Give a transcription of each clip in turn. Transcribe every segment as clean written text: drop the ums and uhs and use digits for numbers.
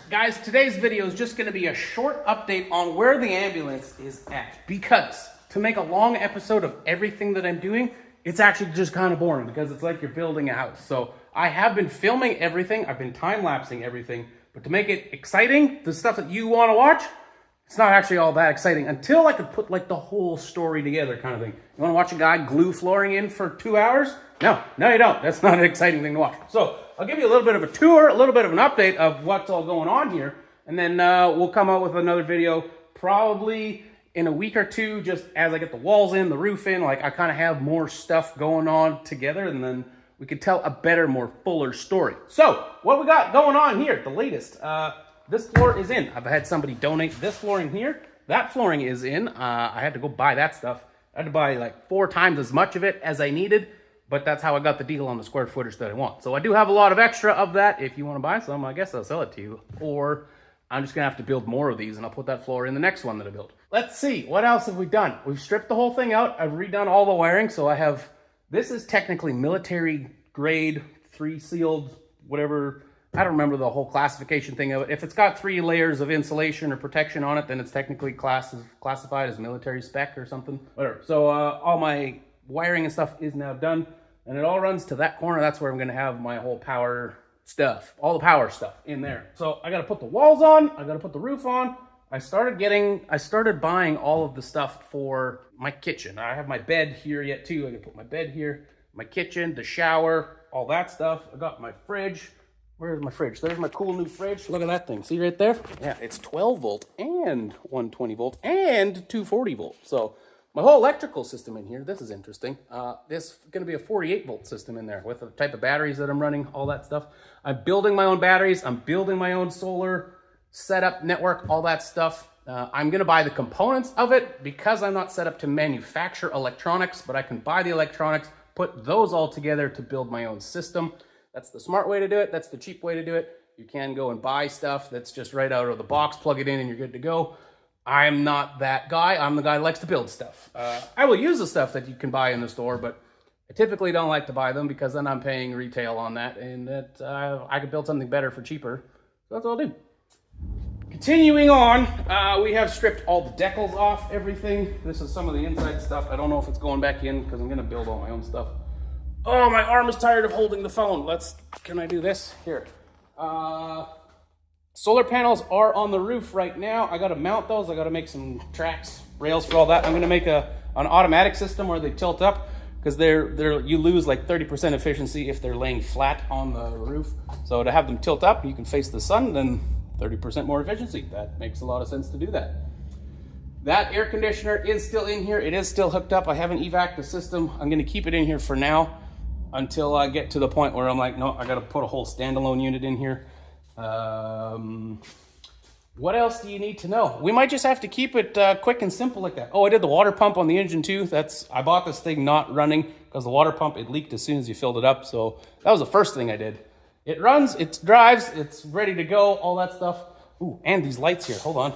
Guys, today's video is just going to be a short update on where the ambulance is at. Because to make a long episode of everything that I'm doing, it's actually just kind of boring because it's like you're building a house. So I have been filming everything. I've been time-lapsing everything. But to make it exciting, the stuff that you want to watch, it's not actually all that exciting until I could put like the whole story together kind of thing. You want to watch a guy glue flooring in for 2 hours? No, you don't. That's not an exciting thing to watch. So I'll give you a little bit of a tour, a little bit of an update of what's all going on here. And then we'll come out with another video probably in a week or two, just as I get the walls in, the roof in, like I kind of have more stuff going on together, and then we could tell a better, more fuller story. So what we got going on here, the latest, this floor is in. I've had somebody donate this flooring here. That flooring is in. I had to go buy that stuff. I had to buy like 4 times as much of it as I needed, but that's how I got the deal on the square footage that I want. So I do have a lot of extra of that. If you want to buy some, I guess I'll sell it to you. Or I'm just gonna have to build more of these and I'll put that floor in the next one that I build. Let's see, what else have we done? We've stripped the whole thing out. I've redone all the wiring. So I have, this is technically military grade, 3 sealed, whatever. I don't remember the whole classification thing of it. If it's got 3 layers of insulation or protection on it, then it's technically classified as military spec or something. Whatever. So all my wiring and stuff is now done. And it all runs to that corner. That's where I'm going to have my whole power stuff, all the power stuff in there. So I got to put the walls on. I got to put the roof on. I started buying all of the stuff for my kitchen. I have my bed here yet too. I can put my bed here, my kitchen, the shower, all that stuff. I got my fridge. Where's my fridge? There's my cool new fridge. Look at that thing. See right there? Yeah, it's 12 volt and 120 volt and 240 volt. So my whole electrical system in here, this is interesting. This is going to be a 48 volt system in there with the type of batteries that I'm running, all that stuff. I'm building my own batteries. I'm building my own solar setup network, all that stuff. I'm going to buy the components of it because I'm not set up to manufacture electronics, but I can buy the electronics, put those all together to build my own system. That's the smart way to do it. That's the cheap way to do it. You can go and buy stuff that's just right out of the box, plug it in, and you're good to go. I'm not that guy. I'm the guy that likes to build stuff. I will use the stuff that you can buy in the store, but I typically don't like to buy them because then I'm paying retail on that, and that I could build something better for cheaper. So that's what I'll do. Continuing on, we have stripped all the decals off, everything. This is some of the inside stuff. I don't know if it's going back in because I'm going to build all my own stuff. Oh, my arm is tired of holding the phone. Can I do this? Here. Solar panels are on the roof right now. I got to mount those. I got to make some tracks, rails for all that. I'm going to make an automatic system where they tilt up because you lose like 30% efficiency if they're laying flat on the roof. So to have them tilt up, you can face the sun, then 30% more efficiency. That makes a lot of sense to do that. That air conditioner is still in here. It is still hooked up. I haven't evac'd the system. I'm going to keep it in here for now until I get to the point where I'm like, no, I got to put a whole standalone unit in here. What else do you need to know? We might just have to keep it quick and simple like that. Oh, I did the water pump on the engine too. I bought this thing not running because the water pump, it leaked as soon as you filled it up. So that was the first thing I did. It runs, it drives, it's ready to go, all that stuff. Ooh, and these lights here. Hold on.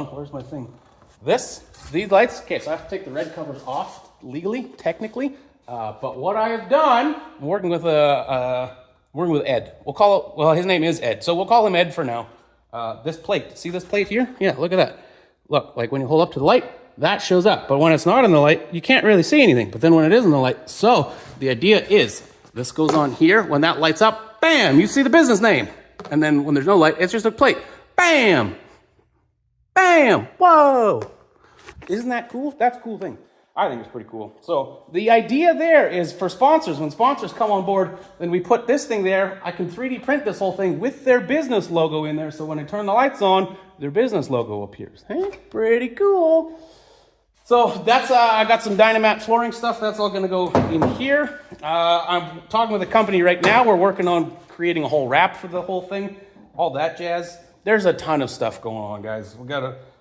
Where's my thing? These lights. Okay, so I have to take the red covers off legally, technically. But what I have done, I'm working with Ed. His name is Ed, so we'll call him Ed for now. This plate, see this plate here? Yeah, look at that. Look, like when you hold up to the light, that shows up. But when it's not in the light, you can't really see anything. But then when it is in the light, so the idea is this goes on here. When that lights up, bam, you see the business name. And then when there's no light, it's just a plate. Bam, bam, whoa. Isn't that cool? That's a cool thing. I think it's pretty cool. So the idea there is for sponsors, when sponsors come on board, then we put this thing there. I can 3D print this whole thing with their business logo in there. So when I turn the lights on, their business logo appears. Hey, pretty cool. So that's, I got some Dynamat flooring stuff. That's all gonna go in here. I'm talking with a company right now. We're working on creating a whole wrap for the whole thing. All that jazz. There's a ton of stuff going on, guys.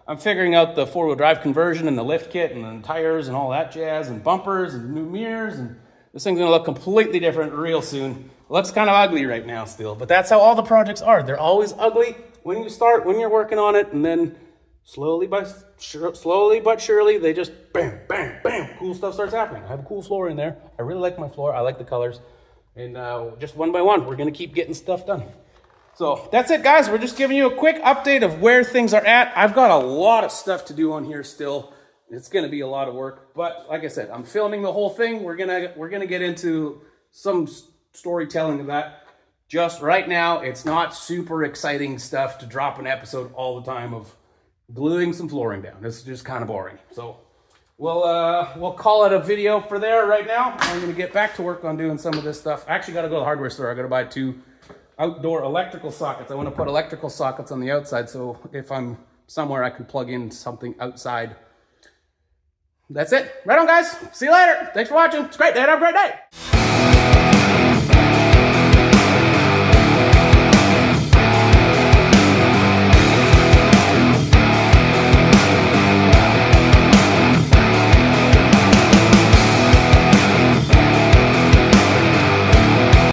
I'm figuring out the 4-wheel drive conversion and the lift kit and the tires and all that jazz and bumpers and new mirrors, and this thing's gonna look completely different real soon. It looks kind of ugly right now still, but that's how all the projects are. They're always ugly when you start, when you're working on it, and then slowly but surely, they just bam, bam, bam, cool stuff starts happening. I have a cool floor in there. I really like my floor. I like the colors. And just one by one, we're gonna keep getting stuff done. So that's it, guys. We're just giving you a quick update of where things are at. I've got a lot of stuff to do on here still. It's going to be a lot of work, but like I said, I'm filming the whole thing. We're gonna get into some storytelling of that. Just right now, it's not super exciting stuff to drop an episode all the time of gluing some flooring down. It's just kind of boring. So we'll call it a video for there right now. I'm gonna get back to work on doing some of this stuff. I actually got to go to the hardware store. I got to buy 2 outdoor electrical sockets. I want to put electrical sockets on the outside, so if I'm somewhere I can plug in something outside. That's it. Right on, guys. See you later. Thanks for watching. It's a great day. Have a great day.